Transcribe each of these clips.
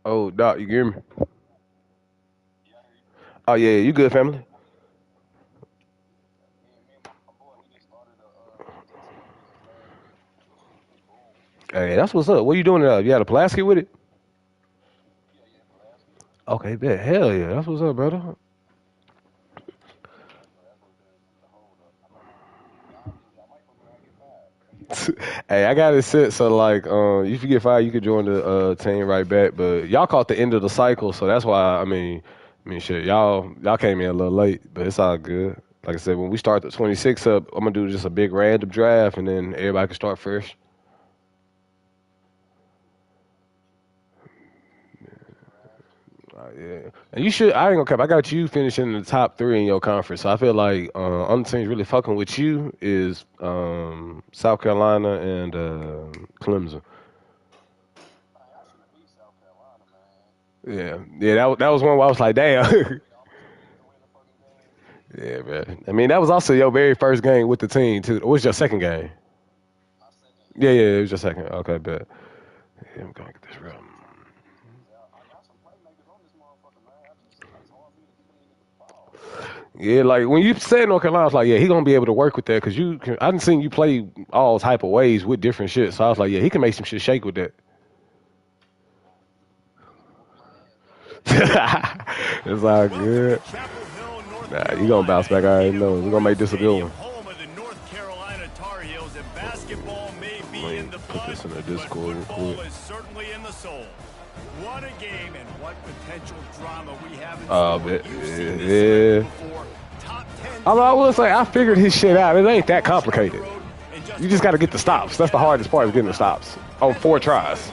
Oh, Doc, you hear me? Oh yeah, you good, family? Hey, that's what's up. What you doing? You had a Pulaski with it? Okay, bet. Hell yeah, that's what's up, brother. Hey, I got it set so like, if you get fired, you could join the team right back. But y'all caught the end of the cycle, so that's why. I mean, shit, y'all came in a little late, but it's all good. Like I said, when we start the 26 up, I'm gonna do just a big random draft, and then everybody can start first. Yeah, and you should. I ain't gonna cap. I got you finishing in the top three in your conference. So I feel like other teams really fucking with you is South Carolina and Clemson. Yeah, yeah. That was one where I was like, damn. Yeah, man. I mean, that was also your very first game with the team too. What was your second game? Yeah, yeah, it was your second. Okay, bet. Yeah, I'm gonna get this real. Yeah, like when you said North Carolina, I was like, yeah, he gonna be able to work with that because I didn't seen you play all type of ways with different shit. So I was like, yeah, he can make some shit shake with that. It's all good. Nah, you gonna bounce back. I already know. We're gonna make this a good one. Let me put this in the Discord real quick. What a game and what potential drama we have in But store. yeah. Although I will say, I figured his shit out. It ain't that complicated. You just got to get the stops. That's the hardest part is getting the stops on 4 tries.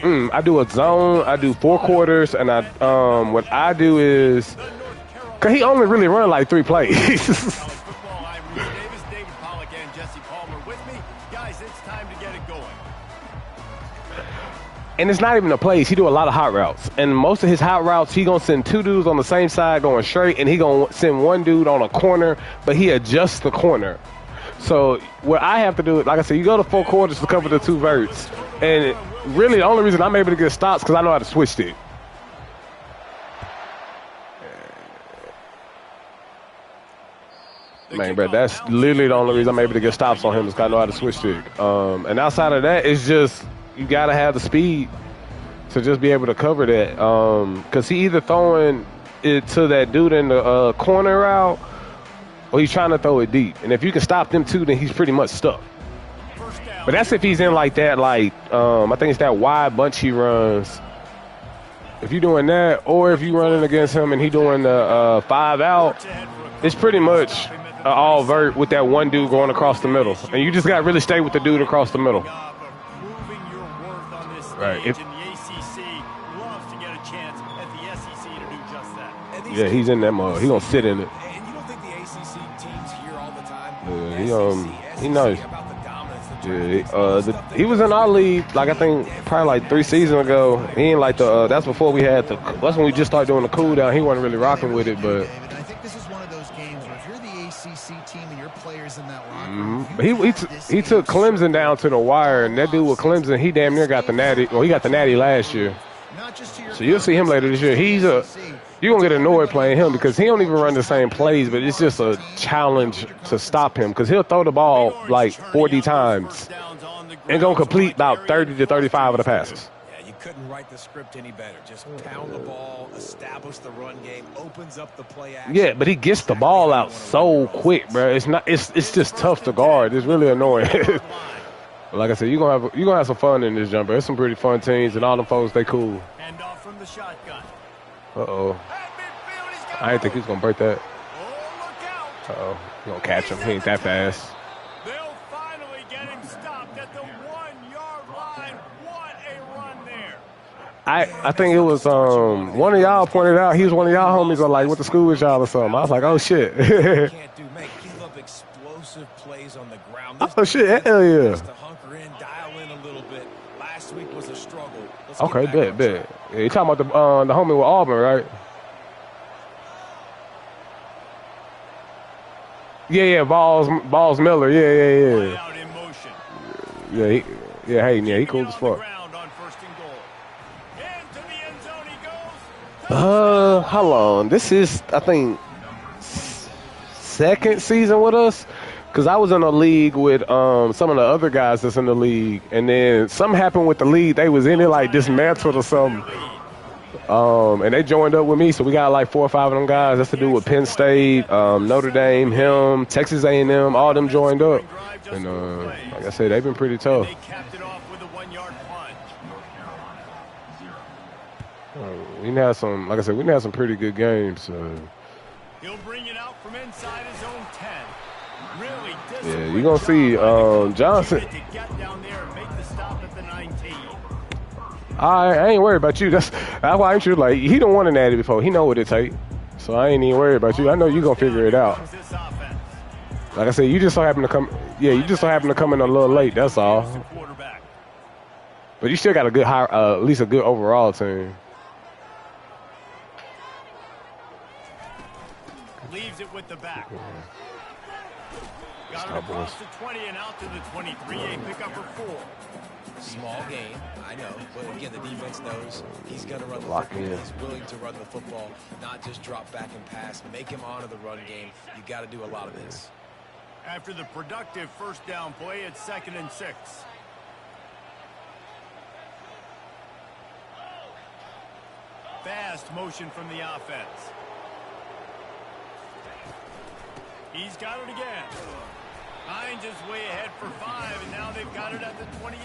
I do a zone. I do 4 quarters, and what I do is, cause he only really run like 3 plays. And it's not even a plays. He do a lot of hot routes, and most of his hot routes, he gonna send 2 dudes on the same side going straight, and he gonna send 1 dude on a corner, but he adjusts the corner. So what I have to do, like I said, you go to 4 quarters to cover the 2 verts, and really the only reason I'm able to get stops because I know how to switch stick. Man, bro, that's literally the only reason I'm able to get stops on him is because I know how to switch stick. And outside of that, it's just you gotta have the speed to just be able to cover that. Because he either throwing it to that dude in the corner route, or he's trying to throw it deep. And if you can stop them two, then he's pretty much stuck. But that's if he's in like that, I think it's that wide bunch he runs. If you're doing that, or if you're running against him and he doing the 5 out, it's pretty much all vert with that 1 dude going across the middle. And you just got to really stay with the dude across the middle. Right. Yeah, he's in that mode. He gonna sit in it. And you don't think the ACC teams here all the time? He knows. Yeah, he was in our league, like I think probably like 3 seasons ago. He ain't like that's before we had that's when we just started doing the cool down. He wasn't really rocking with it, but I think this is one of those games where if you're the ACC team and your players in that locker room, he took Clemson down to the wire, and that dude with Clemson, he damn near got the natty. Well, he got the natty last year. So you'll see him later this year. You're going to get annoyed playing him because he don't even run the same plays, but it's just a challenge to stop him because he'll throw the ball like 40 times and going to complete about 30 to 35 of the passes. Yeah, you couldn't write the script any better. Just pound the ball, establish the run game, opens up the play action. Yeah, but he gets the ball out so quick, bro. It's just tough to guard. It's really annoying. Like I said, you're gonna have some fun in this jumper. There's some pretty fun teams, and all them folks, they cool. Hand off from the shotgun. Uh-oh. I didn't think he was going to break that. Uh-oh. He's going to catch him. He ain't that fast. They'll finally get him stopped at the 1-yard line. What a run there. I think it was one of y'all pointed out. He was one of y'all homies like, what the school with y'all or something. I was like, oh, shit. Can't do, man. Give up explosive plays on the ground. Oh, shit. Hell yeah. To hunker in, dial in a little bit. Last week was a struggle. Okay, bet. Yeah, you talking about the homie with Auburn, right? Yeah, Balls Miller. Yeah. Yeah, Yeah, hey, yeah, he cool as fuck. How long? This is, I think, second season with us. Because I was in a league with some of the other guys that's in the league. And then something happened with the league. They was in it, like, dismantled or something. And they joined up with me. So we got, like, 4 or 5 of them guys. That's to do with Penn State, Notre Dame, him, Texas A&M. All them joined up. And, like I said, they've been pretty tough. We didn't have some, like I said, we didn't have some pretty good games. He'll bring it out from inside his own 10. Really yeah, you're going to see Johnson. I ain't worried about you. That's why I'm sure, like, he done won an addy before. He know what it take. So I ain't even worried about you. I know you're going to figure it out. Like I said, you just so happen to come, you just so happen to come in a little late. That's all. But you still got a good, at least a good overall team. Leaves it with the back. Got it across the 20 and out to the 23. A pickup for 4. Small game, I know, but again, the defense knows he's going to run the football. He's willing to run the football, not just drop back and pass. Make him honor the run game. You got to do a lot of this. After the productive first down play, it's 2nd and 6. Fast motion from the offense. He's got it again. Hines is way ahead for 5, and now they've got it at the 28.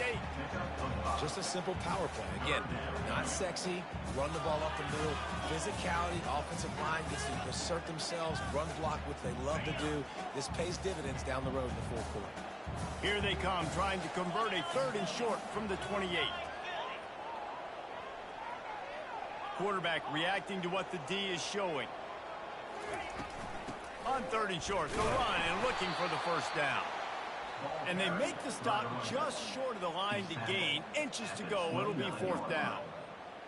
Just a simple power play. Again, not sexy. Run the ball up the middle. Physicality, offensive line gets to assert themselves, run block, which they love to do. This pays dividends down the road in the fourth quarter. Here they come, trying to convert a 3rd and short from the 28. Quarterback reacting to what the D is showing. On 3rd and short, the run and looking for the first down. And they make the stop just short of the line to gain. Inches to go. It'll be 4th down.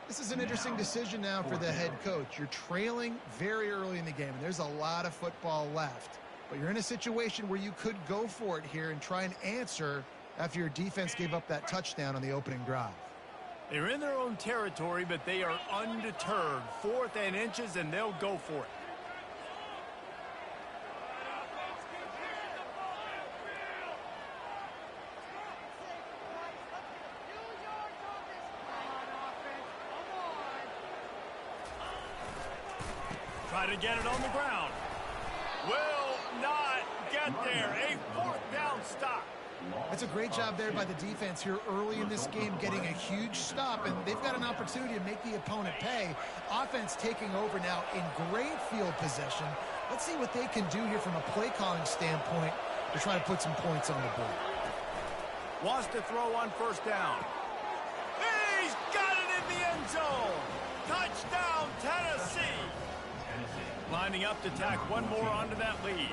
This is an interesting decision now for the head coach. You're trailing very early in the game, and there's a lot of football left. But you're in a situation where you could go for it here and try and answer after your defense gave up that touchdown on the opening drive. They're in their own territory, but they are undeterred. 4th and inches, and they'll go for it. Try to get it on the ground. Will not get there. A 4th down stop. That's a great job there by the defense here early in this game, getting a huge stop, and they've got an opportunity to make the opponent pay. Offense taking over now in great field possession. Let's see what they can do here from a play calling standpoint to try to put some points on the board. Wants to throw on 1st down. He's got it in the end zone. Touchdown, Tennessee. Lining up to tack one more onto that lead.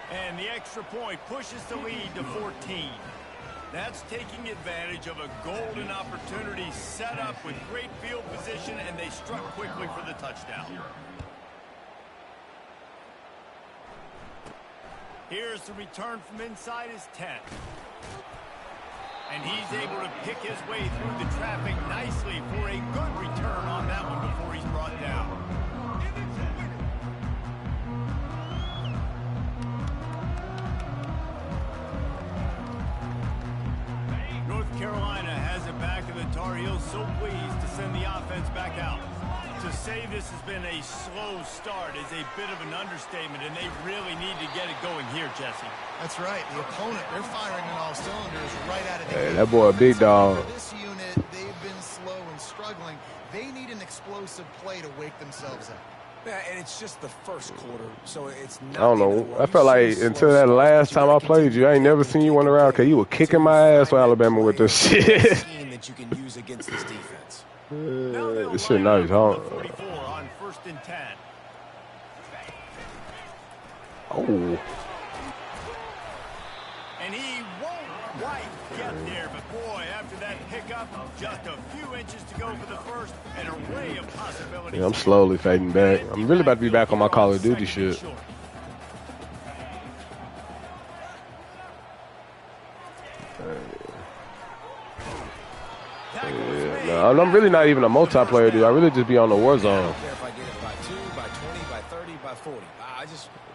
And the extra point pushes the lead to 14. That's taking advantage of a golden opportunity set up with great field position, and they struck quickly for the touchdown. Here's the return from inside his 10. And he's able to pick his way through the traffic nicely for a good return on that one before he's brought down. North Carolina has it back, and the Tar Heels so pleased to send the offense back out. To say this has been a slow start is a bit of an understatement, and they really need to get it going here, Jesse. That's right. The opponent, they're firing on all cylinders right out of the gate. That boy a big dog. This unit, they've been slow and struggling. They need an explosive play to wake themselves up. Yeah, and it's just the first quarter, so it's not. I don't know. I felt like until that last time I played you, I ain't never seen you run around because you were kicking my ass for Alabama with this shit. That you can use against this defense. This shit nice, huh? 44 on 1st and 10. Oh. And he won't quite get there, but boy, after that pickup, just a few inches to go for the first, and an array of possibilities. Yeah, I'm slowly fading back. I'm really about to be back on my Call of Duty shit. Yeah, no, I'm really not even a multiplayer dude. I really just be on the war zone. I don't care if I get it by 2, by 20, by 30, by 40.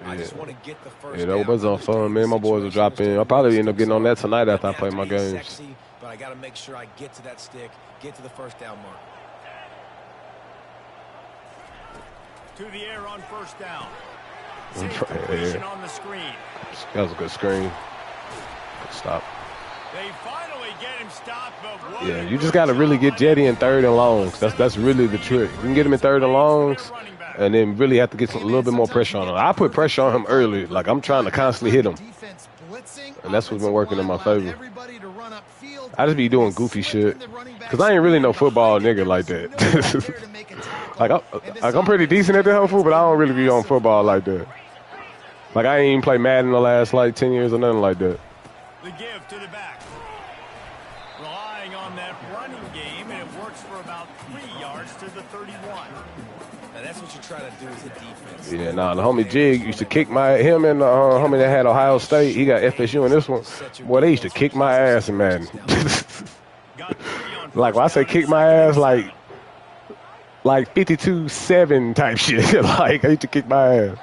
I just want to get the first Yeah, down. that was on fun, man. My boys will drop in. I'll probably end up getting on that tonight after I play my games. Sexy, but I got to make sure I get to that stick, get to the first down mark. To the air on first down. Yeah. On the screen. That was a good screen. Good stop. They finally get him stopped, but yeah, you just got to really get Jetty in 3rd and longs. That's really the trick. You can get him in 3rd and longs, and then really have to get a little bit more pressure on him. I put pressure on him early. Like, I'm trying to constantly hit him. And that's what's been working in my favor. I just be doing goofy shit. Because I ain't really no football nigga like that. I'm pretty decent at the helpful, but I don't really be on football like that. Like, I ain't even play Madden the last, 10 years or nothing like that. The give to the back. Relying on that running game, and it works for about 3 yards to the 31. And that's what you're trying to do as a defense. Yeah, the homie Jig used to kick him and the homie that had Ohio State. He got FSU in this one. Boy, they used to kick my ass in Madden. Like, when I say kick my ass, like 52-7 type shit. Like, I used to kick my ass.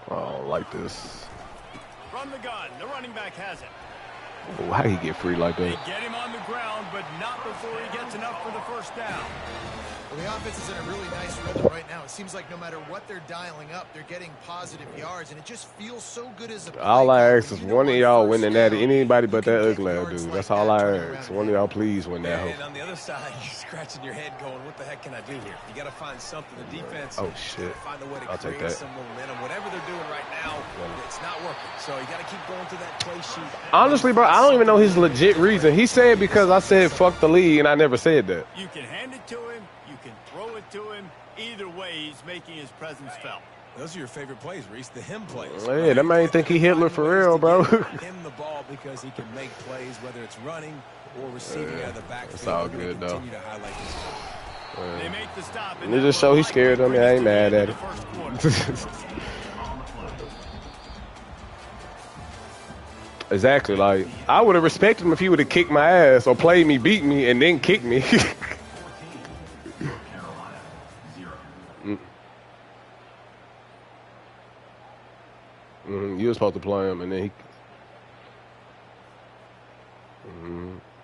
I don't like this. From the gun, the running back has it. Oh, how he get free like that? They get him on the ground, but not before he gets enough for the first down. Well, the offense is in a really nice rhythm right now. It seems like no matter what they're dialing up, they're getting positive yards, and it just feels so good as a play. All I ask is one of y'all winning that. Anybody but that ugly dude. That's all I ask. One of y'all please win that. And on the other side, you're scratching your head going, what the heck can I do here? You got to find something. The defense. Oh, shit. Find a way to I'll take create that. some momentum. Whatever they're doing right now, it's not working. So you got to keep going to that play sheet. Honestly, bro, I don't even know his legit reason. He said because I said fuck the league, and I never said that. You can hand it to him. You can throw it to him. Either way, he's making his presence felt. Those are your favorite plays, Reese, the him plays. Yeah, that man think he Hitler for real, bro. Him the ball because he can make plays, whether it's running or receiving out of the backfield. It's all good, though. They make the stop. And they just show he's scared of me. I ain't mad at it. Exactly. Like, I would have respected him if he would have kicked my ass or played me, beat me, and then kicked me. You were supposed to play him, and then he.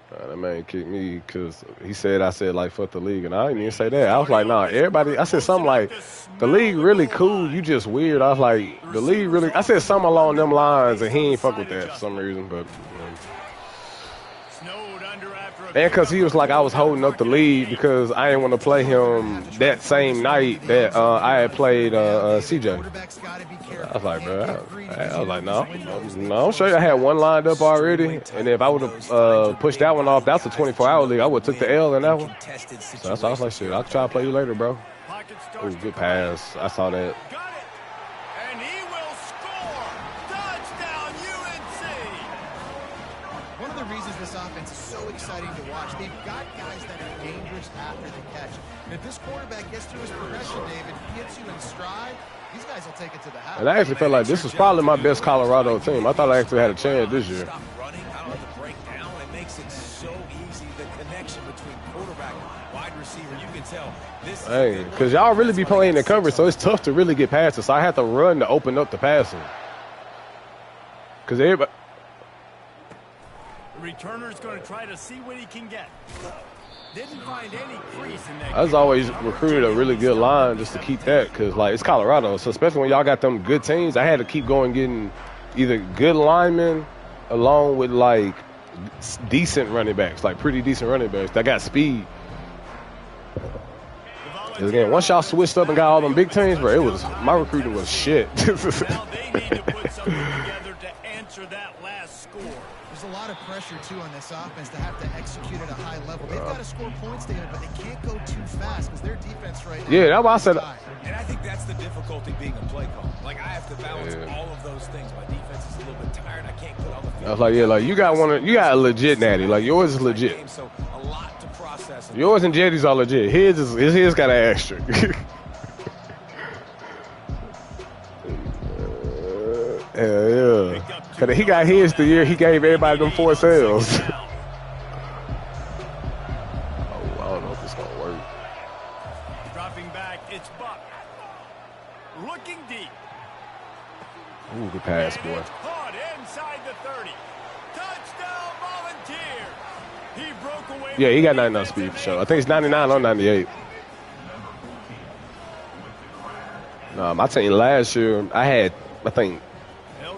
That man kicked me because he said I said like fuck the league, and I didn't even say that. I was like, nah, everybody. I said something like the league really cool. You just weird. I was like, the league really. I said something along them lines, and he ain't fuck with that for some reason, but. And because he was like, I was holding up the lead because I didn't want to play him that same night that I had played CJ. I was like, bro, I was like, no, I'm sure I had one lined up already. And if I would have pushed that one off, that's a 24-hour league. I would have took the L in that one. So that's why I was like, shit, I'll try to play you later, bro. Ooh, good pass. I saw that. This offense is so exciting to watch. They've got guys that are dangerous after the catch. And if this quarterback gets through his progression, David, gets you in stride, these guys will take it to the house. And I actually felt like this was probably my best Colorado team. I thought I actually had a chance this year. Stop running. I don't have to break down. It makes it so easy. The connection between quarterback and wide receiver, you can tell. Hey, because y'all really be playing the coverage, so it's tough to really get past it. So I had to run to open up the passing. Because everybody. Returner's going to try to see what he can get. Didn't find any crease in that. I was always recruited a really good line just to keep that because, like, it's Colorado. So especially when y'all got them good teams, I had to keep going getting either good linemen along with, like, decent running backs, like pretty decent running backs that got speed. Because, again, once y'all switched up and got all them big teams, bro, it was my recruiting was shit. Now they need to put something together to answer that last score. There's a lot of pressure, too, on this offense to have to execute at a high level. They've got to score points, David, but they can't go too fast because their defense right now. Yeah, that's why I said. And I think that's the difficulty being a play call. Like, I have to balance all of those things. My defense is a little bit tired. I can't put on the field. I was like, yeah, like you got a legit natty. Like yours is legit. So a lot to process. Yours and Jetty's are legit. His got an extra. Hell yeah. Because he got his the year he gave everybody them 4 sales. Oh, I don't know if it's going to work. Dropping back, it's Buck. Looking deep. Ooh, good pass, boy. It's caught inside the 30. Touchdown, Volunteers. He broke away. Yeah, he got 99 speed for sure. I think it's 99 or 98. My team last year, I had, I think,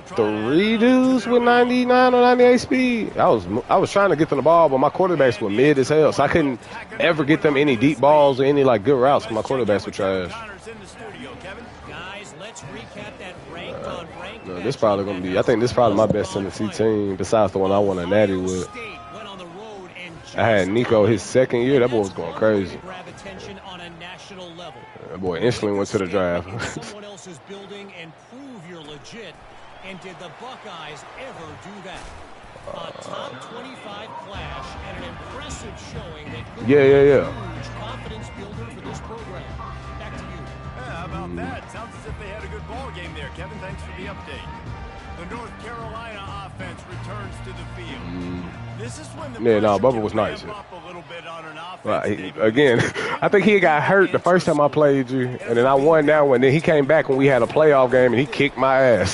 3 dudes with 99 or 98 speed. I was trying to get to the ball, but my quarterbacks were mid as hell, so I couldn't ever get them any deep balls or any like good routes. My quarterbacks were trash. No, this probably gonna be. I think this is probably my best Tennessee team besides the one I won a natty with. I had Nico his second year. That boy was going crazy. That boy instantly went to the draft. Someone else's building and prove you're legit. And did the Buckeyes ever do that? A top 25 clash and an impressive showing that could be a huge confidence builder for this program. Back to you. Yeah, how about that? Sounds as if they had a good ball game there, Kevin. Thanks for the update. The North Carolina offense returns to the field. This is when the Bubba was nice. Again, I think he got hurt the first time I played you, and then I won that one. Then he came back when we had a playoff game, and he kicked my ass.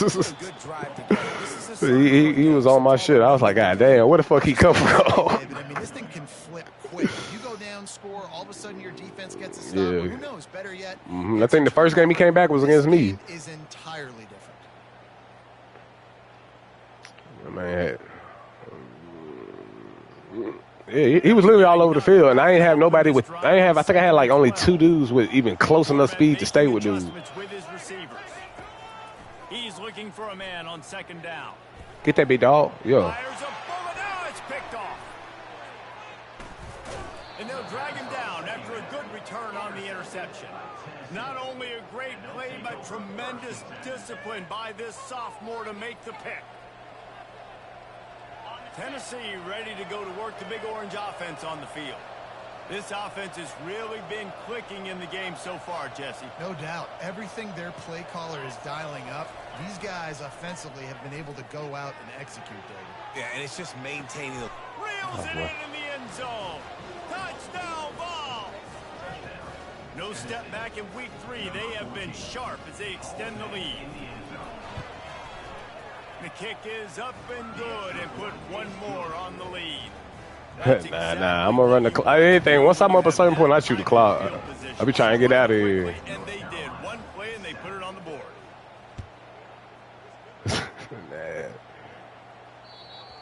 he was on my shit. I was like, God damn, where the fuck he come from? I mean, this thing can flip quick. You go down, score, all of a sudden your defense gets a stop. Yeah. Who knows? Better yet, I think the first game he came back was against me. Is entirely different. Man, yeah, he was literally all over the field, and I ain't have nobody with. I think I had like only 2 dudes with even close enough speed to stay with dudes. He's looking for a man on second down. Get that big dog, yo. Fires a bullet. Now it's picked off, and they'll drag him down after a good return on the interception. Not only a great play, but tremendous discipline by this sophomore to make the pick. Tennessee ready to go to work the Big Orange offense on the field. This offense has really been clicking in the game so far, Jesse. No doubt. Everything their play caller is dialing up, these guys offensively have been able to go out and execute, David. Yeah, and it's just maintaining the... Reels it in the end zone. Touchdown ball. No step back in week 3. They have been sharp as they extend the lead. The kick is up and good and put one more on the lead. Nah, I'm going to run the clock. Anything, once I'm up a certain point, I shoot the clock. I'll be trying to get out of here. And they did. One play and they put it on the board. Nah.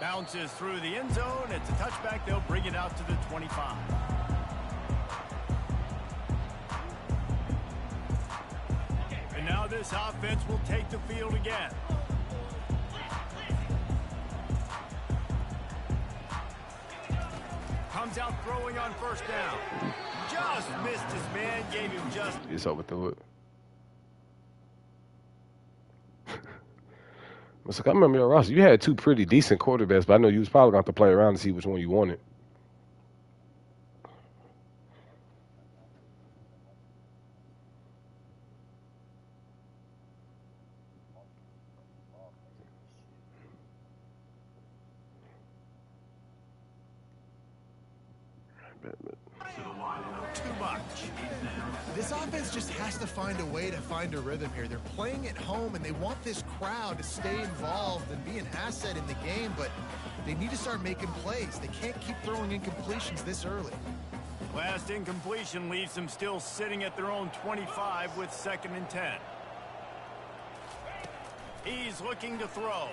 Bounces through the end zone. It's a touchback. They'll bring it out to the 25. And now this offense will take the field again. Comes out throwing on first down. Just missed his man, gave him just... He's overthrew it. I remember your roster. You had 2 pretty decent quarterbacks, but I know you was probably going to have to play around to see which one you wanted. Too much. This offense just has to find a way to find a rhythm here. They're playing at home, and they want this crowd to stay involved and be an asset in the game, but they need to start making plays. They can't keep throwing incompletions this early. Last incompletion leaves them still sitting at their own 25 with 2nd and 10. He's looking to throw.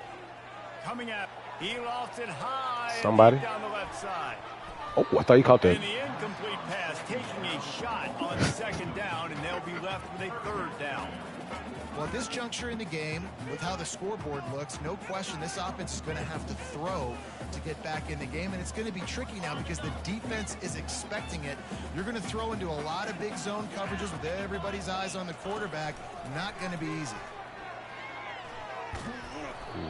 Coming up, he lofts it high. Somebody down the left side. Oh, I thought you caught that. And the incomplete pass, taking a shot on 2nd down, and they'll be left with a 3rd down. Well, at this juncture in the game, with how the scoreboard looks, no question this offense is going to have to throw to get back in the game, and it's going to be tricky now because the defense is expecting it. You're going to throw into a lot of big zone coverages with everybody's eyes on the quarterback. Not going to be easy.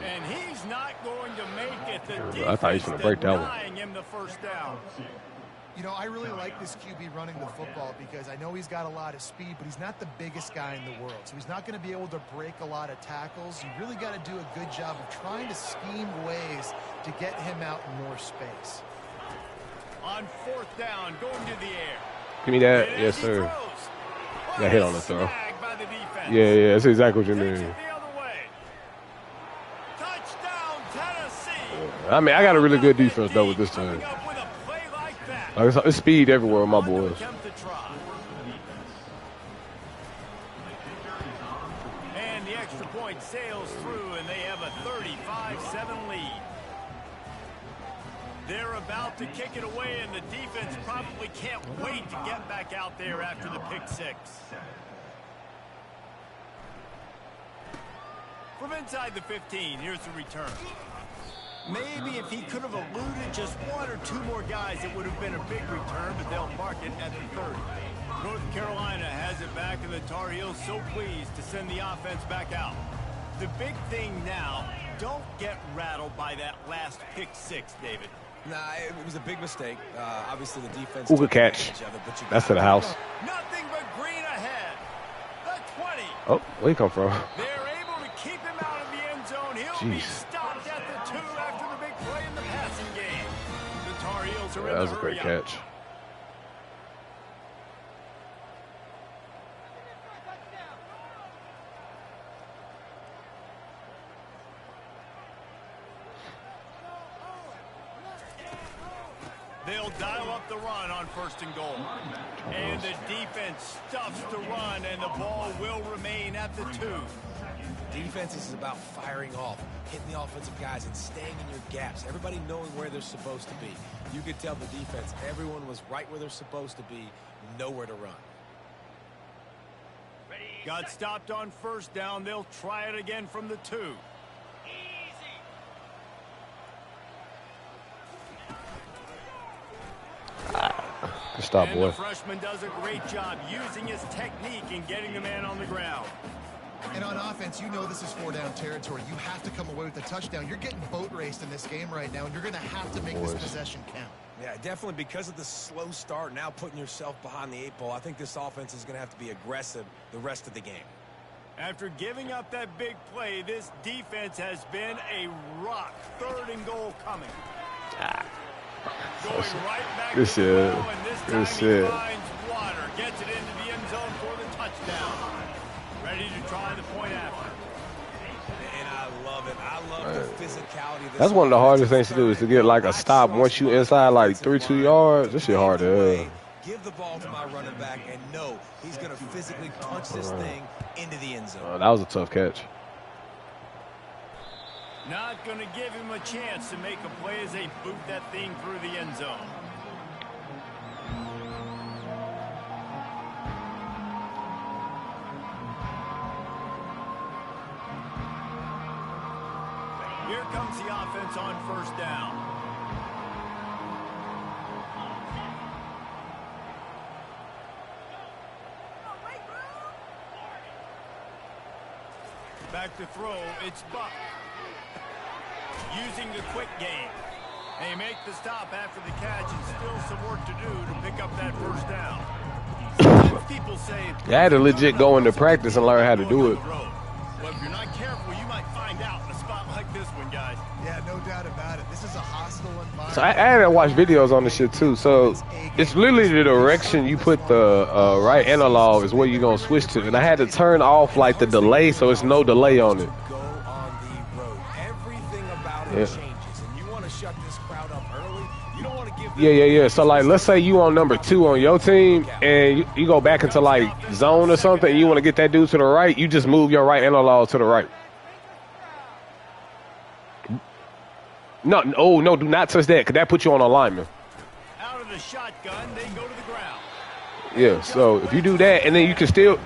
And he's not going to make it. The I thought he was going to break that one. him the 1st down. You know, I really like this QB running the football because I know he's got a lot of speed, but he's not the biggest guy in the world. So he's not going to be able to break a lot of tackles. You really got to do a good job of trying to scheme ways to get him out in more space. On fourth down, going to the air. Give me that. Yes, sir. Got hit on the throw. Yeah, that's exactly what you need. I mean, I got a really good defense, though, with this team. Like, it's speed everywhere with my boys. And the extra point sails through, and they have a 35-7 lead. They're about to kick it away, and the defense probably can't wait to get back out there after the pick six. From inside the 15, here's the return. Maybe if he could have eluded just one or two more guys, it would have been a big return, but they'll mark it at the 30. North Carolina has it back, and the Tar Heels so pleased to send the offense back out. The big thing now, don't get rattled by that last pick six, David. Nah, it was a big mistake. Obviously, the defense. Good catch. That's to the house. Nothing but green ahead. The 20. Oh, where he come from? They're able to keep him out of the end zone. He'll be stopped at the 2 after the big play in the passing game. The Tar Heels are in the hurry. That was a great catch. They'll dial up the run on first and goal. And the defense stuffs the run, and the ball will remain at the 2. Defense is about firing off, hitting the offensive guys, and staying in your gaps. Everybody knowing where they're supposed to be. You could tell the defense, everyone was right where they're supposed to be, nowhere to run. Got stopped on first down. They'll try it again from the 2. Good stop, boy. The freshman does a great job using his technique and getting the man on the ground. And on offense, you know this is 4-down territory. You have to come away with a touchdown. You're getting boat raced in this game right now, and you're going to have to make this possession count. Yeah, definitely because of the slow start, now putting yourself behind the 8 ball, I think this offense is going to have to be aggressive the rest of the game. After giving up that big play, this defense has been a rock. 3rd and goal coming. Going right back to the throw, and this time he finds water. Gets it into the end zone for the touchdown. Ready to try the point after. And I love it. I love the physicality. That's one of the hardest things to do is to get like a stop once you inside like 2 yards. This shit hard to give the ball to my running back and know he's going to physically punch this thing into the end zone. That was a tough catch. Not going to give him a chance to make a play as they boot that thing through the end zone. Here comes the offense on first down. Back to throw, it's Buck. Using the quick game. They make the stop after the catch and still some work to do to pick up that first down. Sometimes people say I had to legit go into practice and learn how to do it. But if you're not careful, you might find out in a spot like this one, guys. Yeah, no doubt about it. This is a hostile environment. So I had to watch videos on this shit too. So it's literally the direction you put the right analog is where you're going to switch to. And I had to turn off like the delay so it's no delay on it. Changes, and you want to shut this crowd up early. You don't want to give yeah. So like, let's say you on number 2 on your team, and you go back into like zone or something, and you want to get that dude to the right. You just move your right analog to the right. No, do not touch that, because that puts you on alignment. Out of the shotgun, they go to the ground. Yeah. So if you do that, and then you can still,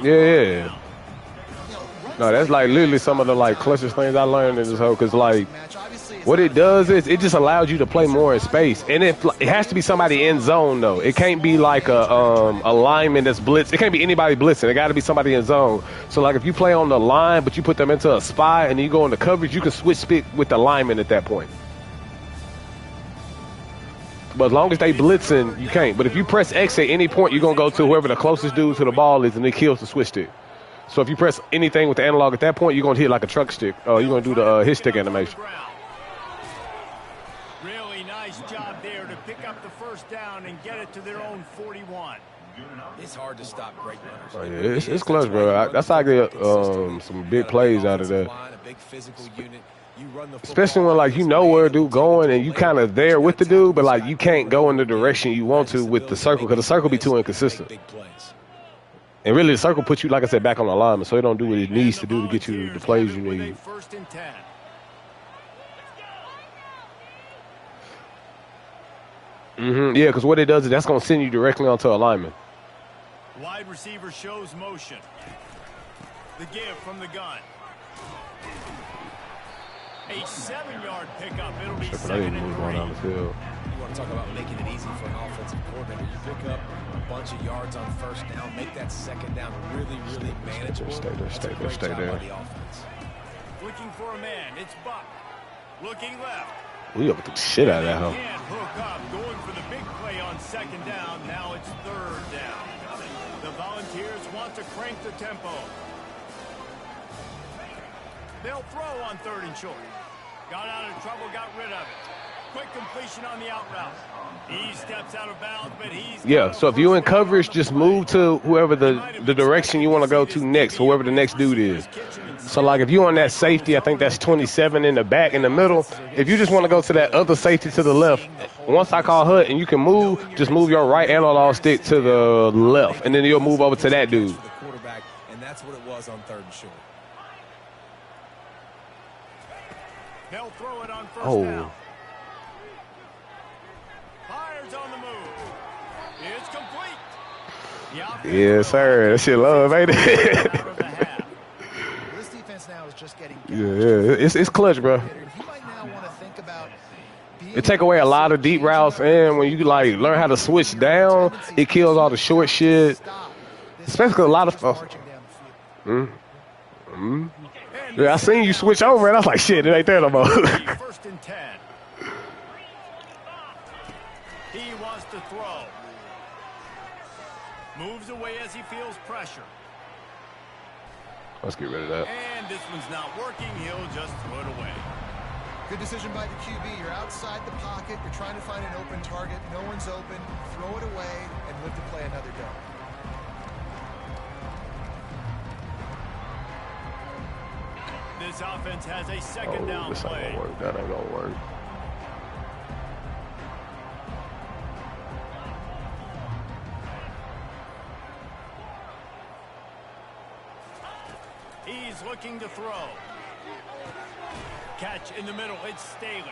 yeah. No, that's like literally some of the like clutchest things I learned in this whole, because like what it does is it just allows you to play more in space, and it has to be somebody in zone though. It can't be like a lineman that's blitz. It can't be anybody blitzing. It got to be somebody in zone. So like if you play on the line but you put them into a spy and then you go into coverage, you can switch spit with the lineman at that point. But as long as they blitzing, you can't. But if you press X at any point, you're going to go to whoever the closest dude to the ball is, and it kills the switch stick. So if you press anything with the analog at that point, you're going to hit like a truck stick. You're going to do the hit stick animation. Really nice job there to pick up the first down and get it to their own 41. It's hard to stop great runners. Oh, yeah, it's clutch, bro. That's how I get some big plays out of that. Especially when, like, you know where a dude going and you kind of there with the dude, but, like, you can't go in the direction you want to with the circle because the circle be too inconsistent. And really, the circle puts you, like I said, back on the alignment, so it don't do what it needs to do to get you the plays you need. Yeah, because what it does is that's going to send you directly onto alignment. Wide receiver shows motion. The give from the gun. A 7-yard pickup. It'll be second and 3. Down the field. You want to talk about making it easy for an offensive coordinator. You pick up a bunch of yards on first down, make that second down really, really manageable. Stay there. The offense. Looking for a man. It's Buck. Looking left. We up the shit out of that, huh? Can't hook up. Going for the big play on second down. Now it's third down. The Volunteers want to crank the tempo. They'll throw on 3rd and short. Got out of trouble, got rid of it. Quick completion on the out route. He steps out of bounds, but he's... Yeah, so if you're in coverage, just move to whoever the direction you want to go to next, whoever the next dude is. So, like, if you're on that safety, I think that's 27 in the back, in the middle. If you just want to go to that other safety to the left, once I call HUD and you can move, just move your right analog stick to the left, and then you'll move over to that dude. The quarterback, and that's what it was on 3rd and short. They'll throw it on first Oh. down. Fires on the move. It's complete. Yes, sir. That shit love, ain't it? This defense now is just getting Yeah, it's clutch, bro. You might now want to think about It take away a lot of deep routes, and when you like learn how to switch down, it kills all the short shit. Especially 'cause a lot of Yeah, I seen you switch over, and I was like, shit, it ain't there no more. 1st and 10. He wants to throw. Moves away as he feels pressure. Let's get rid of that. And this one's not working. He'll just throw it away. Good decision by the QB. You're outside the pocket. You're trying to find an open target. No one's open. Throw it away and live to play another down. This offense has a second down This ain't play. gonna work. That ain't gonna work. He's looking to throw. Catch in the middle. It's Staley.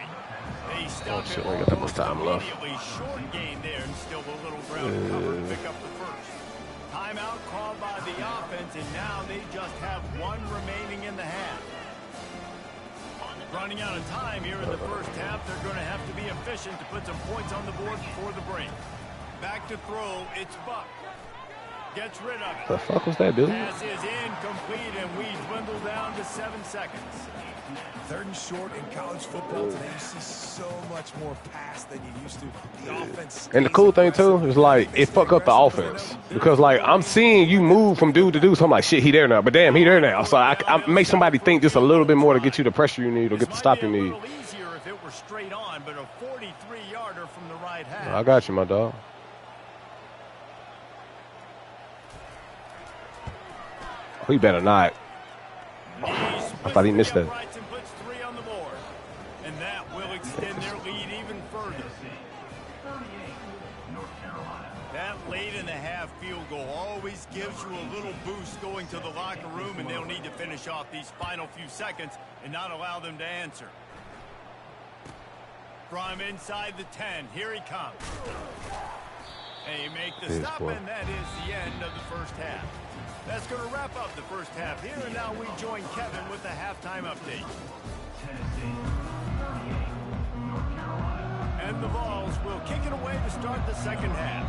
They stop shit, it we got that much time left. immediately. Short gain there and still a little ground cover to pick up the first. Timeout called by the offense, and now they just have one remaining in the half. Running out of time here in the first half. They're going to have to be efficient to put some points on the board before the break. Back to throw. It's Buck. Gets rid of it. The fuck was that, dude? Pass is incomplete, and we dwindle down to 7 seconds. 3rd and short in college football today. You see so much more pass than you used to. The offense. And the cool thing too is like it fuck up the offense because like I'm seeing you move from dude to dude, so I'm like shit, he there now, but damn, he there now. So I make somebody think just a little bit more to get you the pressure you need or get the stop you need. Easier if it were straight on, but a 43-yarder from the right half. I got you, my dog. Oh, he better not. I thought he missed that. And puts 3 on the board, and that will extend their lead even further. That late in the half field goal always gives you a little boost going to the locker room, and they'll need to finish off these final few seconds and not allow them to answer. From inside the 10, here he comes. They make the stop, and that is the end of the first half. That's going to wrap up the first half here, and now we join Kevin with the halftime update. And the Vols will kick it away to start the second half.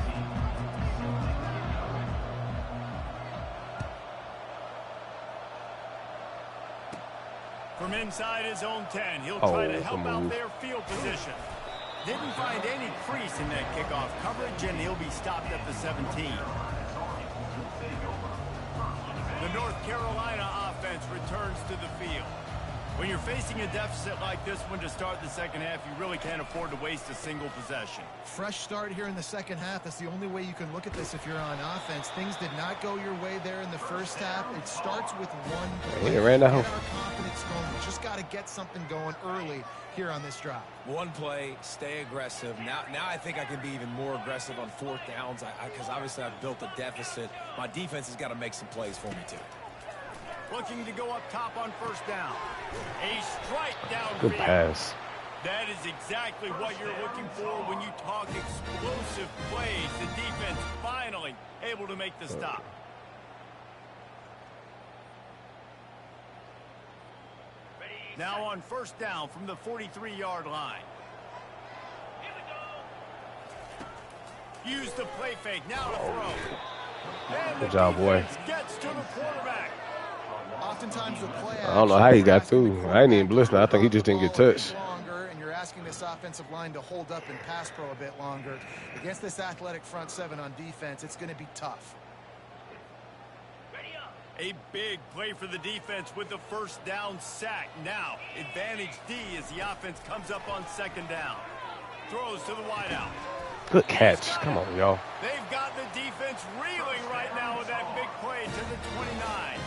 From inside his own 10, he'll try to help out their field position. Didn't find any crease in that kickoff coverage, and he'll be stopped at the 17. The North Carolina offense returns to the field. When you're facing a deficit like this one to start the second half, you really can't afford to waste a single possession. Fresh start here in the second half. That's the only way you can look at this if you're on offense. Things did not go your way there in the first half. It starts with one play. He ran the whole. Get our confidence going. We just got to get something going early here on this drive. One play, stay aggressive. Now I think I can be even more aggressive on fourth downs because obviously I've built a deficit. My defense has got to make some plays for me too. Looking to go up top on first down. A strike downfield. Good pass. That is exactly what you're looking for when you talk explosive plays. The defense finally able to make the stop. Now on first down from the 43-yard line. Use the play fake. Now to throw. And good job, boy. Gets to the quarterback. Oftentimes with play I don't know how he got through. I ain't even listening. I think he just didn't get touched. And you're asking this offensive line to hold up and pass pro a bit longer. Against this athletic front seven on defense, it's going to be tough. A big play for the defense with the first down sack. Now, advantage D as the offense comes up on second down. Throws to the wideout. Good catch. Come on, y'all. They've got the defense reeling right now with that big play to the 29.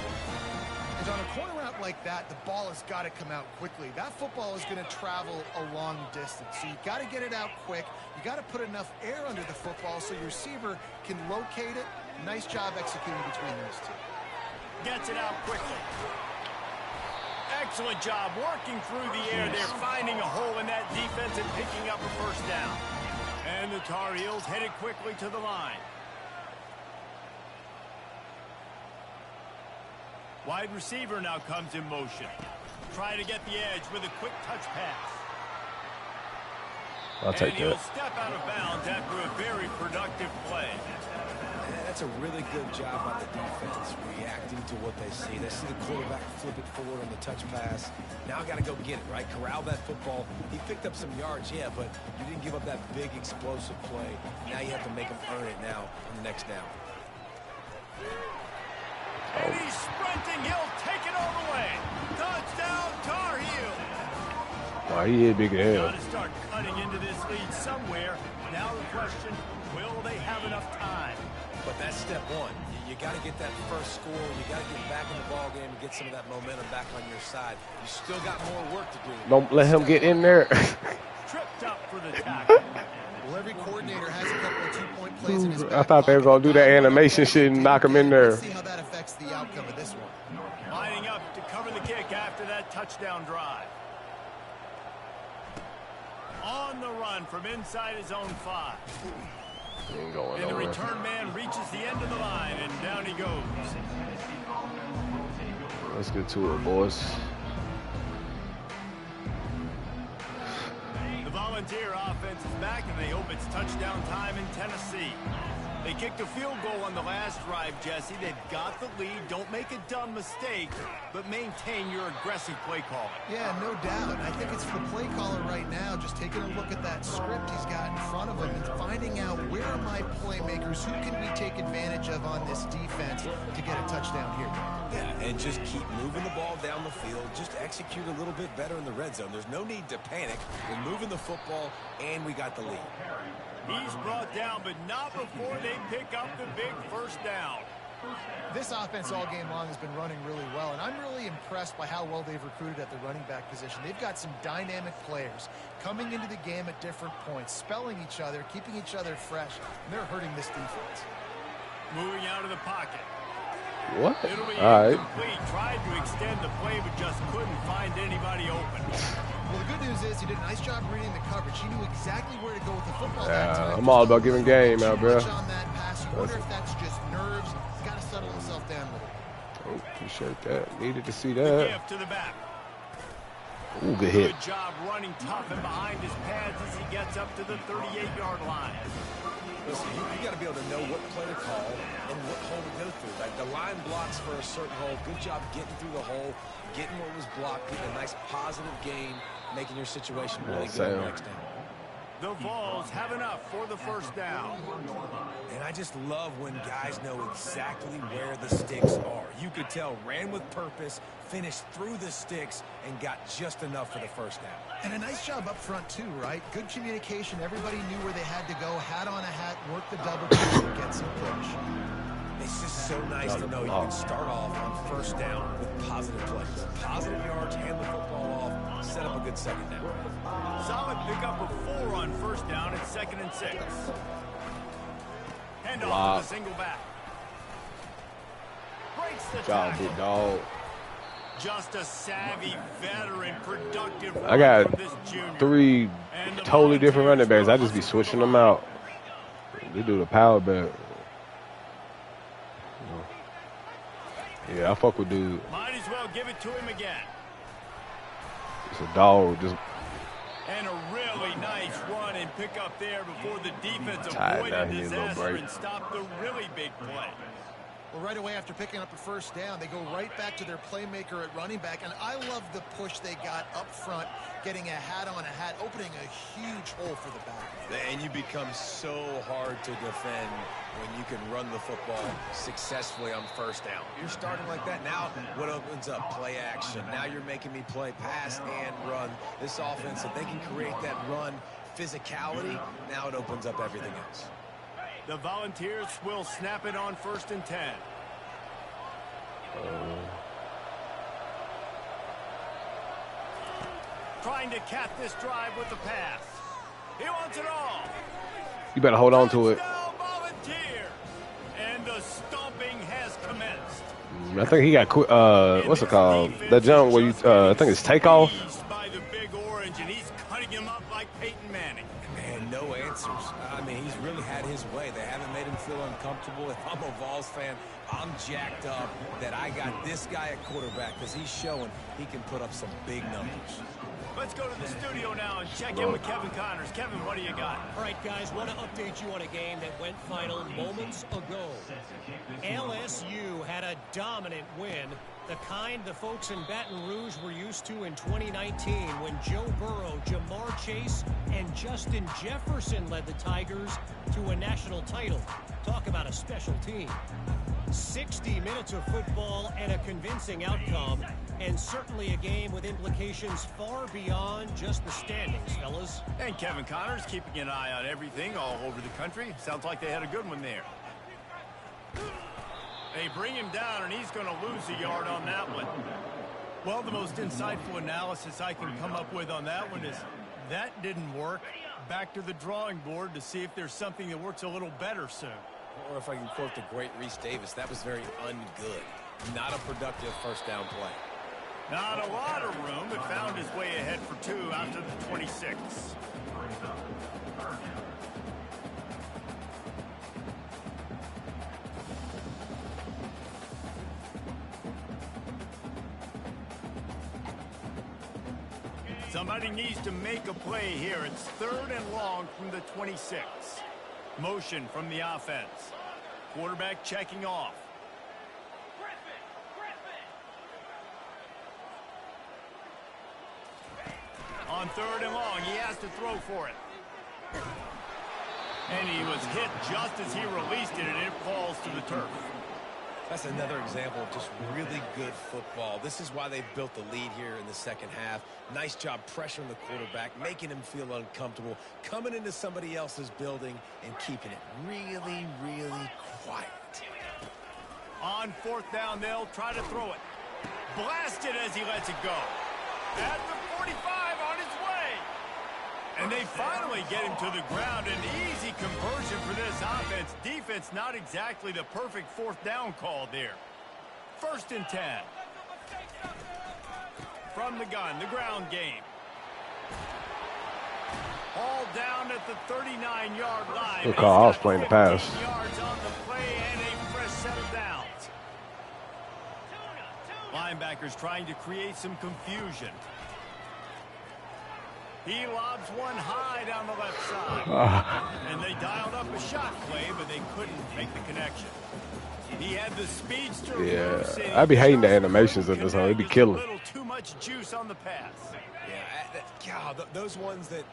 And on a corner route like that, the ball has got to come out quickly. That football is going to travel a long distance. So you got to get it out quick. You got to put enough air under the football so your receiver can locate it. Nice job executing between those two. Gets it out quickly. Excellent job working through the air there, finding a hole in that defense and picking up a first down. And the Tar Heels headed quickly to the line. Wide receiver now comes in motion. Try to get the edge with a quick touch pass. I'll take and he'll that. step out of bounds after a very productive play. That's a really good job by the defense, reacting to what they see. They see the quarterback flip it forward on the touch pass. Now got to go get it, right? Corral that football. He picked up some yards, yeah, but you didn't give up that big explosive play. Now you have to make him earn it now on the next down. And he's sprinting. He'll take it all the way. Touchdown, Tar Heels. Oh, he is big as hell. Got to start cutting into this lead somewhere. Now the question, will they have enough time? But that's step one. You got to get that first score. You got to get back in the ball game and get some of that momentum back on your side. You still got more work to do. Don't let him get in there. Tripped up for the tackle. Well, every coordinator has a couple of two-point plays in his back I thought they were going to do that animation shit and knock him in there. Let's see how that affects the outcome of this one. Lining up to cover the kick after that touchdown drive. On the run from inside his own 5. Ain't going And the nowhere. return man reaches the end of the line, and down he goes. Let's get to it, boys. The Volunteer offense is back, and they hope it's touchdown time in Tennessee. They kicked a field goal on the last drive, Jesse. They've got the lead. Don't make a dumb mistake, but maintain your aggressive play calling. Yeah, no doubt. I think it's the play caller right now just taking a look at that script he's got in front of him and finding out where are my playmakers, who can we take advantage of on this defense to get a touchdown here. Yeah, and just keep moving the ball down the field. Just execute a little bit better in the red zone. There's no need to panic. We're moving the football, and we got the lead. He's brought down, but not before they pick up the big first down. This offense all game long has been running really well, and I'm really impressed by how well they've recruited at the running back position. They've got some dynamic players coming into the game at different points, spelling each other, keeping each other fresh, and they're hurting this defense. Moving out of the pocket. What? It'll be All right. incomplete. Tried to extend the play, but just couldn't find anybody open. Well, the good news is he did a nice job reading the coverage. He knew exactly where to go with the football that Yeah, time. I'm all about giving game out, bro. On that pass. You wonder if that's just nerves. He's got to settle himself down a little. Oh, appreciate that. Needed to see The that. gift to the back. Ooh, good hit. Good job running tough and behind his pads as he gets up to the 38-yard line. Listen, you got to be able to know what play to call and what hole to go through. Like the line blocks for a certain hole. Good job getting through the hole, getting what was blocked, getting a nice positive gain, making your situation really good on the next down. The Vols have enough for the first down. And I just love when guys know exactly where the sticks are. You could tell ran with purpose, finished through the sticks, and got just enough for the first down. And a nice job up front, too, right? Good communication. Everybody knew where they had to go. Hat on a hat, work the double team, and get some push. It's just so nice to know you can start off on first down with positive plays. Positive yards, hand the football off, set up a good second down. Solid pickup of 4 on first down at 2nd and 6. Hand off to the single back. Breaks the tackle. Big dog. Just a savvy, veteran, productive I got from this junior. 3 totally different running backs. I just be switching them out. They do the power back. Yeah, I fuck with dude. Might as well give it to him again. It's a dog. Just and a really nice run and pick up there before the defense tied avoided down, he needs a little disaster break. and stopped the really big play. Well, right away after picking up a first down, they go right back to their playmaker at running back. And I love the push they got up front, getting a hat on a hat, opening a huge hole for the back. And you become so hard to defend when you can run the football successfully on first down. You're starting like that. Now what opens up? Play action. Now you're making me play pass and run. This offense, if they can create that run physicality, now it opens up everything else. The Volunteers will snap it on 1st and 10. Trying to cap this drive with the pass. He wants it all. you better hold on to it. Touchdown, Volunteer. And the stomping has commenced. I think he got what's it called? That jump where you I think it's takeoff. By the big orange, and he's cutting him up like Peyton Manning. Man, no answers. I mean, he's really had his way. They haven't made him feel uncomfortable. If I'm a Vols fan, I'm jacked up that I got this guy at quarterback because he's showing he can put up some big numbers. Let's go to the studio now and check in with Kevin Connors. Kevin, what do you got? All right, guys, want to update you on a game that went final moments ago. LSU had a dominant win, the kind the folks in Baton Rouge were used to in 2019 when Joe Burrow, Jamar Chase, and Justin Jefferson led the Tigers to a national title. Talk about a special team. 60 minutes of football and a convincing outcome, and certainly a game with implications far beyond just the standings, fellas. And Kevin Connors keeping an eye on everything all over the country. Sounds like they had a good one there. They bring him down, and he's going to lose a yard on that one. Well, the most insightful analysis I can come up with on that one is that didn't work. Back to the drawing board to see if there's something that works a little better soon. Or if I can quote the great Reese Davis, that was very ungood. Not a productive first down play. Not a lot of room, but found his way ahead for 2 after the 26. Somebody needs to make a play here. It's 3rd and long from the 26. Motion from the offense. Quarterback checking off. On 3rd and long, he has to throw for it. And he was hit just as he released it, and it falls to the turf. That's another example of just really good football. This is why they built the lead here in the second half. Nice job pressuring the quarterback, making him feel uncomfortable, coming into somebody else's building and keeping it really, really quiet. On 4th down, they'll try to throw it. Blasted as he lets it go. At the 45 on his way. And they finally get him to the ground. An easy conversion for this offense. Defense not exactly the perfect 4th down call there. 1st and 10. From the gun, the ground game. All down at the 39-yard line. Good call. I was playing the pass. Yards on the play and a fresh set of downs. Linebackers trying to create some confusion. He lobs one high down the left side. And they dialed up a shot play, but they couldn't make the connection. He had the speedster. Yeah, I'd be hating the animations of this one. It'd be killing. A little too much juice on the pass. Yeah, God, those ones that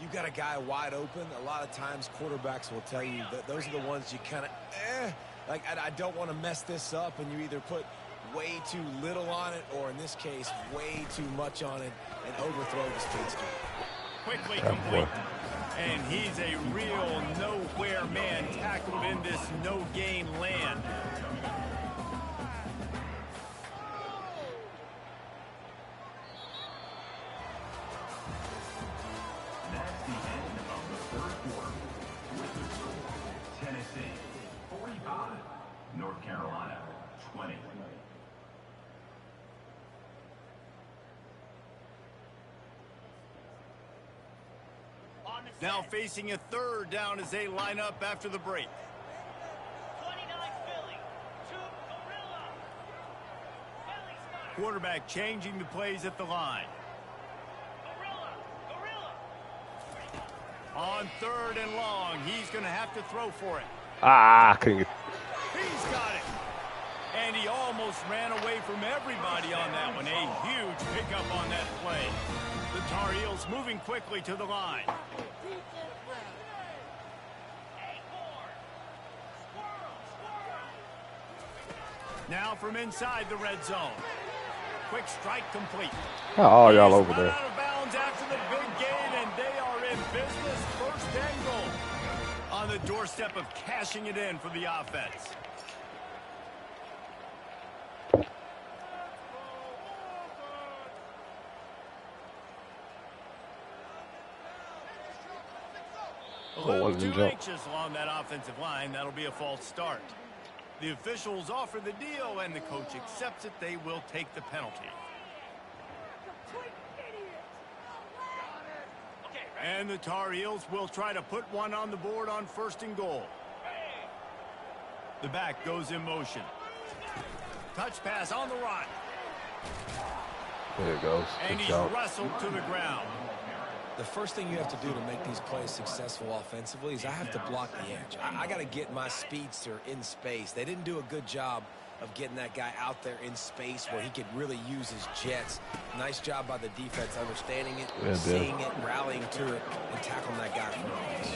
you got a guy wide open, a lot of times quarterbacks will tell you that those are the ones you kind of, like, I don't want to mess this up, and you either put way too little on it, or in this case, way too much on it, and overthrow the speedster. Quickly complete. And he's a real nowhere man, tackled in this no-gain land. That's the end of the third quarter. With the score, Tennessee 45, North Carolina 20. Now facing a third down as they line up after the break. 29 Philly to Gorilla. Quarterback changing the plays at the line. Gorilla. On third and long, he's going to have to throw for it. I couldn't get. He's got it. And he almost ran away from everybody on that one. A huge pickup on that play. The Tar Heels moving quickly to the line. Now from inside the red zone. Quick strike complete. How are y'all over He's there? run out of bounds after the big gain, and they are in business. First and goal. On the doorstep of cashing it in for the offense. A little too anxious along that offensive line. That'll be a false start. The officials offer the deal, and the coach accepts it. They will take the penalty. And the Tar Heels will try to put one on the board on first and goal. The back goes in motion. Touch pass on the run. There it goes. And he's wrestled to the ground. The first thing you have to do to make these plays successful offensively is I have to block the edge. I got to get my speedster in space. They didn't do a good job of getting that guy out there in space where he could really use his jets. Nice job by the defense understanding it, seeing it, rallying to it, and tackling that guy from across.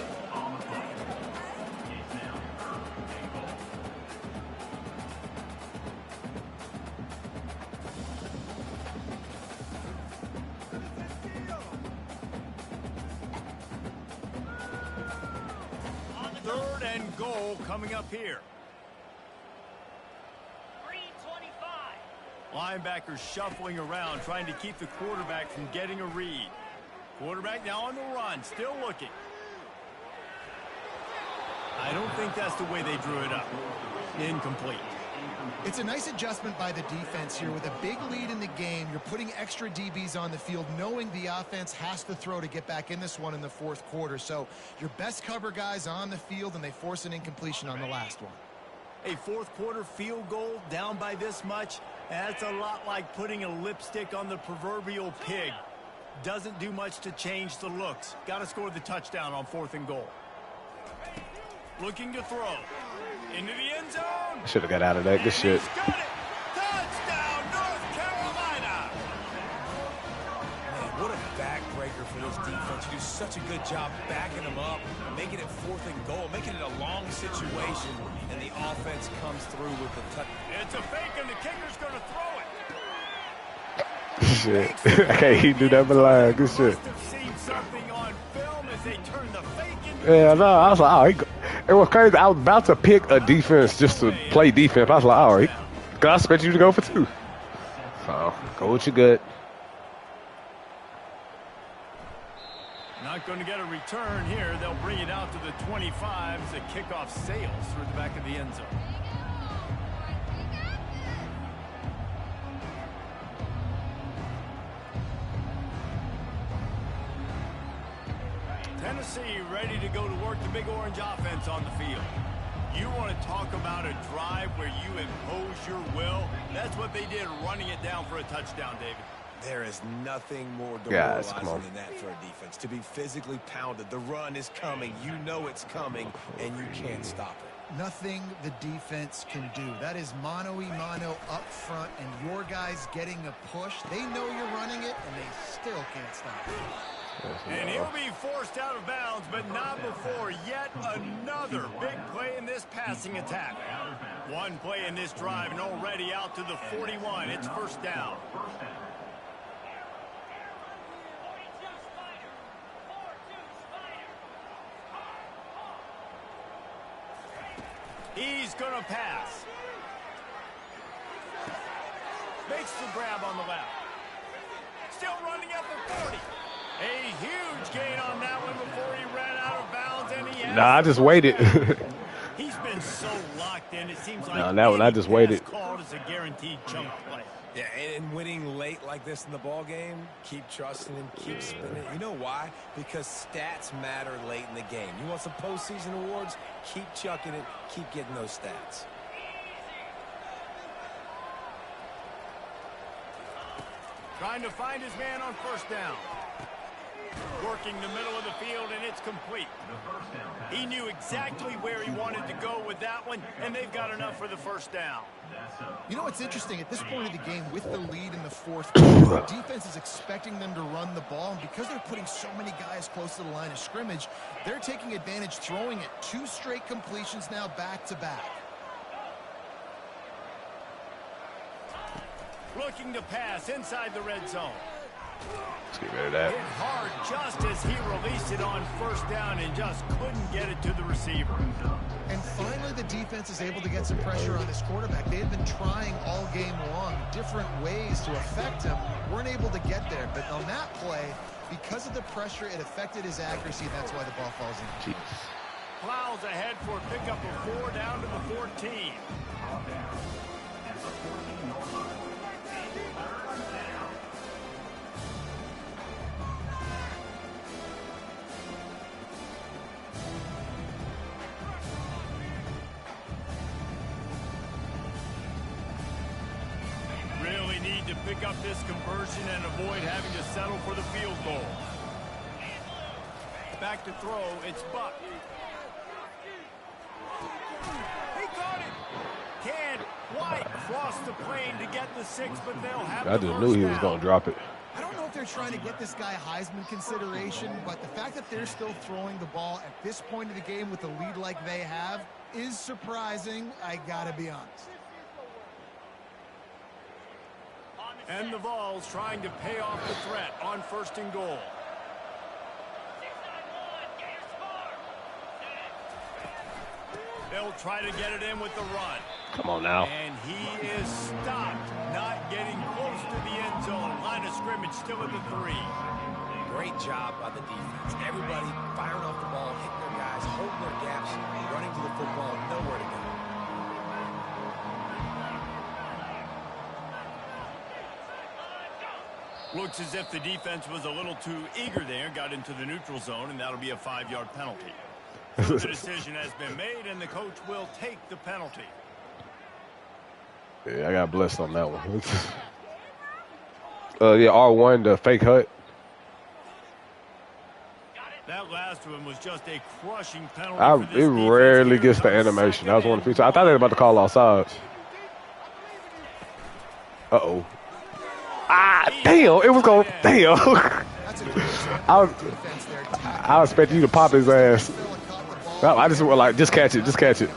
Third and goal coming up here. 3:25. Linebackers shuffling around, trying to keep the quarterback from getting a read. Quarterback now on the run, still looking. I don't think that's the way they drew it up. Incomplete. It's a nice adjustment by the defense here. With a big lead in the game, you're putting extra DBs on the field, knowing the offense has to throw to get back in this one in the fourth quarter. So your best cover guys on the field, and they force an incompletion on the last one. A fourth quarter field goal down by this much, that's a lot like putting a lipstick on the proverbial pig. Doesn't do much to change the looks. Got to score the touchdown on fourth and goal. Looking to throw. Into the end zone. Should have got out of that. Good shit. He's got it. Touchdown, North Carolina. Man, what a backbreaker for this defense. You do such a good job backing them up, making it fourth and goal, making it a long situation, and the offense comes through with the touch. It's a fake, and the kicker's going to throw it. Shit. Okay, he do that for line. Good shit. Must have seen something on film as they turn the fake into. Yeah, no, I was like, oh, it was crazy. I was about to pick a defense just to play defense. I was like, oh, because I expect you to go for two. So, go with your gut. Not going to get a return here. They'll bring it out to the 25 as the kickoff sails through the back of the end zone. Tennessee ready to go to work the Big Orange offense on the field. You want to talk about a drive where you impose your will? That's what they did, running it down for a touchdown, David. There is nothing more Guys, demoralizing than that for a defense. To be physically pounded. The run is coming. You know it's coming, and you can't stop it. Nothing the defense can do. That is mano-a-mano up front, and your guys getting a push. They know you're running it, and they still can't stop it. And he'll be forced out of bounds, but not before yet another big play in this passing attack. One play in this drive and already out to the 41. It's first down. He's going to pass. Makes the grab on the left. Still running at the 40. A huge gain on that one before he ran out of bounds, and he has Nah, I just waited. He's been so locked in, it seems like that one I just waited. Called as a guaranteed chunk play. Yeah, and winning late like this in the ball game, keep trusting him, keep spinning. You know why? Because stats matter late in the game. You want some postseason awards? Keep chucking it, keep getting those stats. Trying to find his man on first down. Working the middle of the field, and it's complete. He knew exactly where he wanted to go with that one, and they've got enough for the first down. You know what's interesting? At this point of the game, with the lead in the fourth quarter, the defense is expecting them to run the ball, and because they're putting so many guys close to the line of scrimmage, they're taking advantage, throwing it 2 straight completions now back-to-back. Looking to pass inside the red zone. Let's get rid of that. Hit hard just as he released it on first down and just couldn't get it to the receiver. And finally, the defense is able to get some pressure on this quarterback. They had been trying all game long different ways to affect him. Weren't able to get there. But on that play, because of the pressure, it affected his accuracy. That's why the ball falls in. Jesus. Plows ahead for a pickup of 4 down to the 14. Pick up this conversion and avoid having to settle for the field goal. Back to throw, it's Buck. He got it. Can White cross the plane to get the 6, but they'll have I just knew he was going to drop it. I don't know if they're trying to get this guy Heisman consideration, but the fact that they're still throwing the ball at this point of the game with a lead like they have is surprising, I gotta be honest. And the Vols trying to pay off the threat on first and goal. They'll try to get it in with the run. Come on now. And he is stopped, not getting close to the end zone. Line of scrimmage still at the 3. Great job by the defense. Everybody firing off the ball, hitting their guys, holding their gaps, running to the football, nowhere to go. Looks as if the defense was a little too eager there, got into the neutral zone, and that'll be a 5-yard penalty. So the decision has been made, and the coach will take the penalty. Yeah, I got blessed on that one. Yeah, R1, the fake hut. That last one was just a crushing penalty. It rarely gets the animation. That was one of the features. I thought they were about to call offsides. Uh-oh. Ah, damn, it was going, damn. I expect you to pop his ass. No, I just were like, just catch it, just catch it.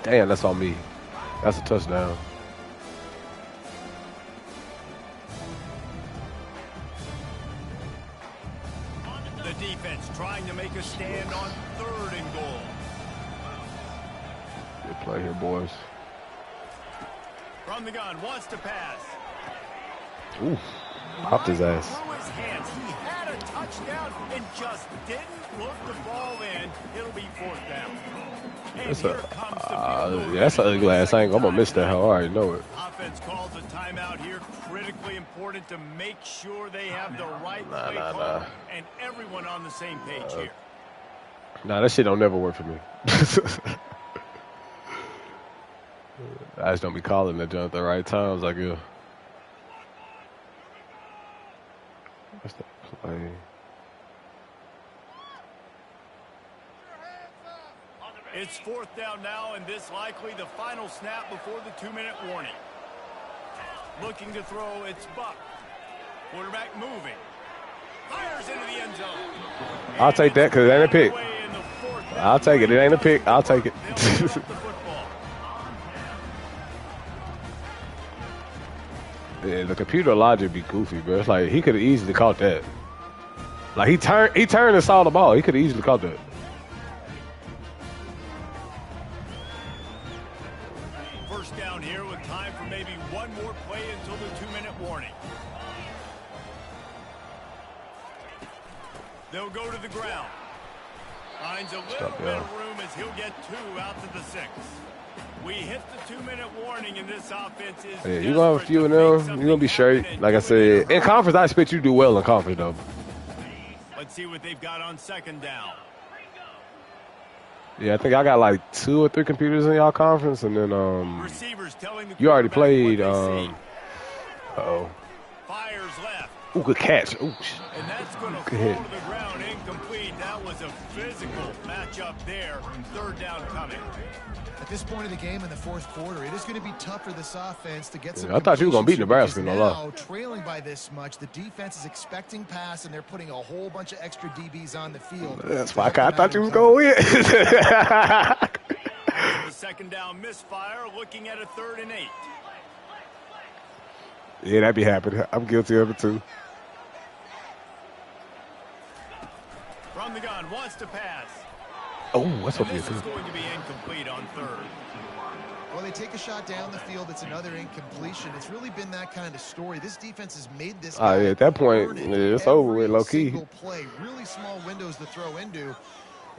Damn, that's on me. That's a touchdown. The defense trying to make a stand on 3rd and goal. Good play here, boys. From the gun, wants to pass. Ooh, popped his ass. Through his hands. He had a touchdown and just didn't look the ball in. It'll be 4th down. And That's here comes the yeah, that's an ugly ass angle. I'm gonna miss that. I already know it. Offense calls a timeout here. Critically important to make sure they have the right play call and everyone on the same page here. Nah, that shit don't never work for me. I just don't be calling that jump at the right times, I guess. What's that play? It's 4th down now, and this likely the final snap before the 2-minute warning. Looking to throw, it's Buck. Quarterback moving. Fires into the end zone. I'll take that because it ain't a pick. Way in the fourth down. I'll take it. It ain't a pick. I'll take it. They'll pick up the football. Yeah, the computer logic be goofy, bro. It's like he could have easily caught that. Like he turned and saw the ball. He could have easily caught that. First down here with time for maybe one more play until the 2-minute warning. They'll go to the ground. Finds a little bit of room as he'll get 2 out to the 6. We hit the 2-minute warning, and this offense is. Yeah, you gonna have a few of them. You gonna be straight. Like I said, in conference, I expect you to do well in conference, though. Let's see what they've got on second down. Yeah, I think I got like 2 or 3 computers in y'all conference, and then Receivers telling the you already quarterback played. what they see. Uh-oh. Fires left. Ooh, good catch. Ooh, And that's going to good fall hit. to the ground incomplete. That was a physical matchup there. Third down coming. At this point of the game in the fourth quarter, it is going to be tough for this offense to get some. I thought you were gonna beat completions Nebraska, because no lie. now, trailing by this much, the defense is expecting pass, and they're putting a whole bunch of extra DBs on the field. That's to why help I them thought out you in was going to win. The second down misfire, looking at a 3rd and 8. Yeah, that be happening. I'm guilty of it, too. From the gun, wants to pass. Oh, that's what And we this do. is going to be incomplete on 3rd. Well, they take a shot down the field. It's another incompletion. It's really been that kind of story. This defense has made this. Yeah, at that point, earn it yeah, it's over with, every low key. single play, really small windows to throw into.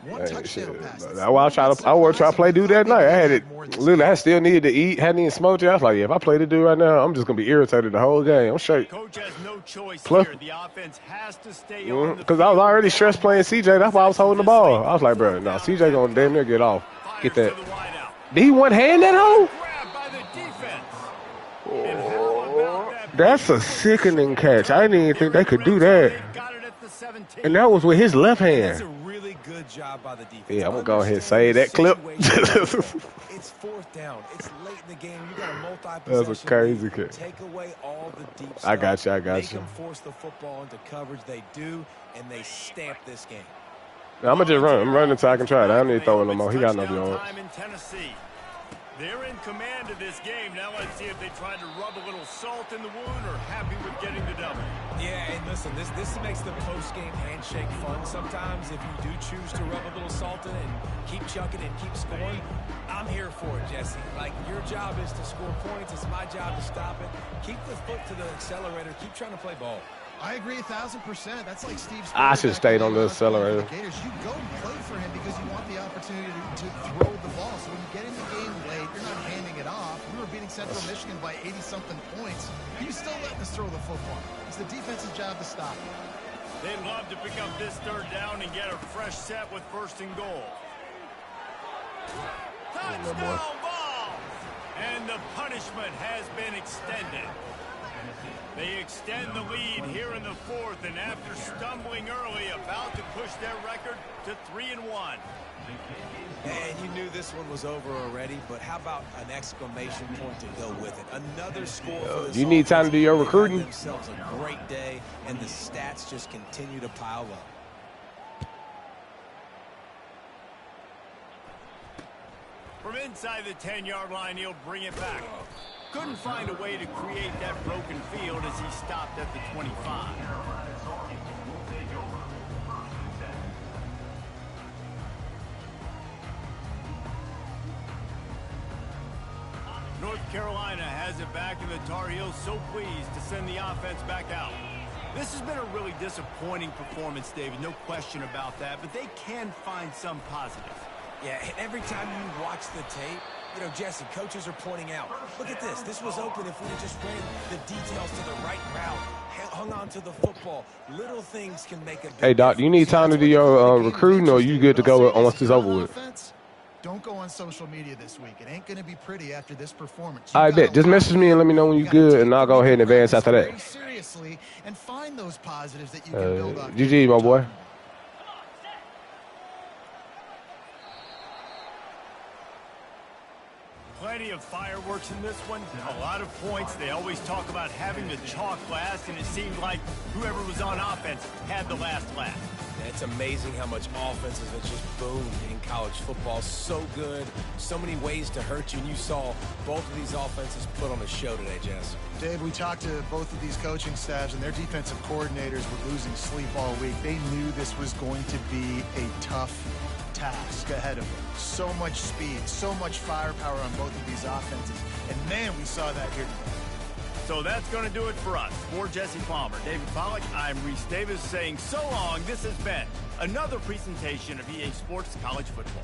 One Hey, touchdown shit. pass. That's why I want to try to play dude that night. I had it. Literally, I still needed to eat. Hadn't even smoked yet. I was like, yeah, if I play the dude right now, I'm just gonna be irritated the whole game. I'm straight. Coach has no choice Plus- here. The offense has to stay on the Because I was already stressed playing CJ. That's why I was holding the ball. I was like, bro, no, CJ gonna damn near get off. Get that. Fires to the wideout. Did he one hand that hole? Grabbed by the defense. And how about that That's a sickening catch. I didn't even think they could do that. They've got it at the 17. And that was with his left That's a hand. really good job by the defense. Yeah, I'm gonna go ahead and say Understanding that the clip. situation. It's 4th down. It's late in the game. You got a multi-possession. That's a crazy lead. kick. Take away all the deep stuff. I got you, I got Make you. them force the football into coverage. They do, and they stamp this game. I'm gonna just run. I'm running until I can try it. I don't need to throw it no more. He got no Touchdown yards. time in Tennessee. They're in command of this game. Now let's see if they try to rub a little salt in the wound or happy with getting the double. Yeah, and listen, this makes the post-game handshake fun sometimes. If you do choose to rub a little salt in it and keep chucking and keep scoring, I'm here for it, Jesse. Like, your job is to score points. It's my job to stop it. Keep the foot to the accelerator. Keep trying to play ball. I agree 1,000%. That's like Steve's. I should have stayed on the accelerator. Gators, you go and play for him because you want the opportunity to throw the ball. So when you get in the game late, you're not handing it off. We were beating Central Michigan by 80-something points. You still letting us throw the football. It's the defense's job to stop it. They'd love to pick up this 3rd down and get a fresh set with 1st and goal. Touchdown ball! And the punishment has been extended. They extend the lead here in the 4th, and after stumbling early, about to push their record to 3-1. And you knew this one was over already, but how about an exclamation point to go with it? Another score for this You need time to do your offense. They recruiting. had themselves a great day, and the stats just continue to pile up. From inside the 10-yard line, he'll bring it back. Couldn't find a way to create that broken field as he stopped at the 25. North Carolina has it back, and the Tar Heels so pleased to send the offense back out. This has been a really disappointing performance, David, no question about that, but they can find some positives. Yeah, and every time you watch the tape, you know, Jesse, coaches are pointing out, look at this. This was open if we just ran the details to the right route, hung on to the football. Little things can make a big Hey, Doc, do you need time to do your recruiting, or you good to go once it's over with? Don't go on social media this week. It ain't going to be pretty after this performance. I bet. Just message me and let me know when you're good, and I'll go ahead and advance after that. Very seriously, and find those positives that you can build on. GG, my boy. Plenty of fireworks in this one. A lot of points. They always talk about having the chalk last, and it seemed like whoever was on offense had the last laugh. It's amazing how much offenses have just boomed in college football. So good, so many ways to hurt you, and you saw both of these offenses put on a show today, Jess. Dave, we talked to both of these coaching staffs, and their defensive coordinators were losing sleep all week. They knew this was going to be a tough task ahead of them. So much speed, so much firepower on both of these offenses. And man, we saw that here today. So that's going to do it for us. For Jesse Palmer, David Pollack, I'm Reese Davis saying so long. This has been another presentation of EA Sports College Football.